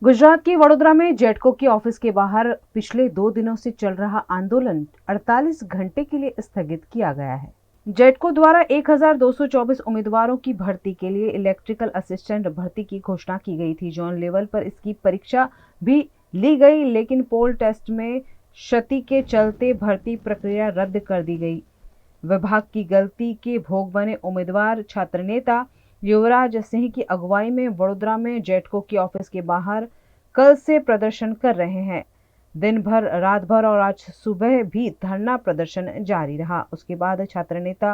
गुजरात के वडोदरा में जेटको की ऑफिस के बाहर पिछले 2 दिनों से चल रहा आंदोलन 48 घंटे के लिए स्थगित किया गया है। जेटको द्वारा 1224 उम्मीदवारों की भर्ती के लिए इलेक्ट्रिकल असिस्टेंट भर्ती की घोषणा की गई थी। जोन लेवल पर इसकी परीक्षा भी ली गई, लेकिन पोल टेस्ट में क्षति के चलते भर्ती प्रक्रिया रद्द कर दी गई। विभाग की गलती के भोग बने उम्मीदवार छात्र नेता युवराज सिंह की अगुवाई में वडोदरा में जेटको की ऑफिस के बाहर कल से प्रदर्शन कर रहे हैं। दिन भर, रात भर और आज सुबह भी धरना प्रदर्शन जारी रहा। उसके बाद छात्र नेता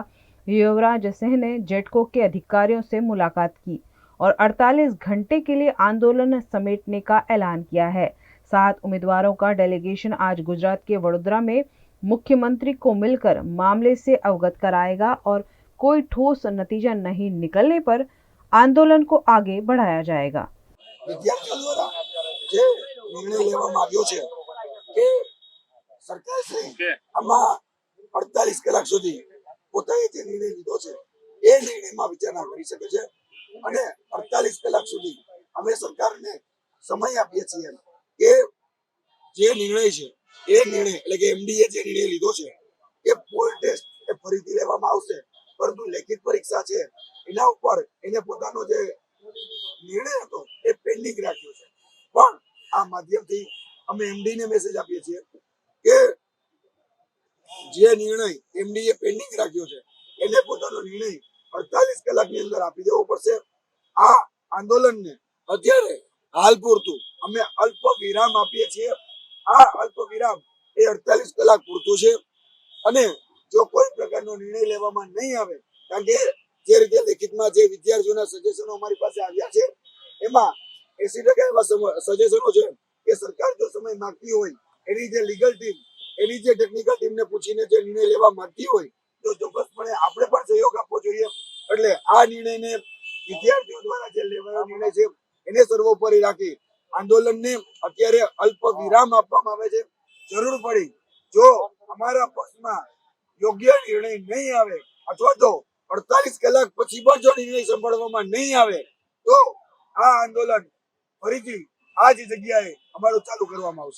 युवराज सिंह ने जेटको के अधिकारियों से मुलाकात की और 48 घंटे के लिए आंदोलन समेटने का ऐलान किया है। 7 उम्मीदवारों का डेलीगेशन आज गुजरात के वडोदरा में मुख्यमंत्री को मिलकर मामले से अवगत कराएगा और कोई ठोस नतीजा नहीं निकलने पर आंदोलन को आगे बढ़ाया जाएगा। વિદ્યાર્થીઓ દ્વારા જે નિર્ણય લેવામાં આવ્યો છે કે સરકારશ્રી આમાં 48 કલાક સુધી પોતાએ જે નિર્ણય લીધો છે એ નિર્ણયમાં વિચારણા કરી શકે છે અને 48 કલાક સુધી અમે સરકારને સમય આપીએ છીએ કે જે નિર્ણય છે એ નિર્ણય એટલે કે એમડીએ જે નિર્ણય લીધો છે એ પોલ ટેસ્ટ એ ફરીથી લેવામાં આવશે, પરંતુ લેખિત પરીક્ષા છે એના ઉપર એને પોતાનો જે નિર્ણય હતો એ પેન્ડિંગ રાખ્યો છે। પણ આ માધ્યમથી અમે એમડી ને મેસેજ આપીએ છીએ કે જે નિર્ણય એમડી એ પેન્ડિંગ રાખ્યો છે એને પોતાનો નિર્ણય 48 કલાકની અંદર આપી દેવો પડશે। આ આંદોલનને અત્યારે હાલ પૂરતું અમે અલ્પ વિરામ આપીએ છીએ। આ અલ્પ વિરામ એ 48 કલાક પૂરતું છે અને જો કોઈ પ્રકારનો નિર્ણય લેવામાં નહીં આવે, કારણ કે જે રીતે લેખિતમાં જે વિદ્યાર્થીઓના સજેશનો અમારી પાસે આવ્યા છે એમાં 80% એવા સજેશનો છે કે સરકાર જો સમય માંગતી હોય, એની જે લીગલ ટીમ, એની જે ટેકનિકલ ટીમને પૂછીને જે નિર્ણય લેવા માંગતી હોય તો ચોક્કસપણે આપણે પણ સહયોગ આપવો જોઈએ। એટલે આ નિર્ણયને વિદ્યાર્થીઓ દ્વારા જે લેવાયો નિર્ણય છે એને સર્વોપરી રાખી આંદોલનને અત્યારે અલ્પ વિરામ આપવામાં આવે છે। જરૂર પડી જો અમારા પક્ષમાં યોગ્ય નિર્ણય નહીં આવે અથવા તો 48 કલાક પછી પણ જો નિર્ણય સંભાળવામાં નહીં આવે તો આ આંદોલન ફરીથી આ જ જગ્યાએ અમારું ચાલુ કરવામાં આવશે।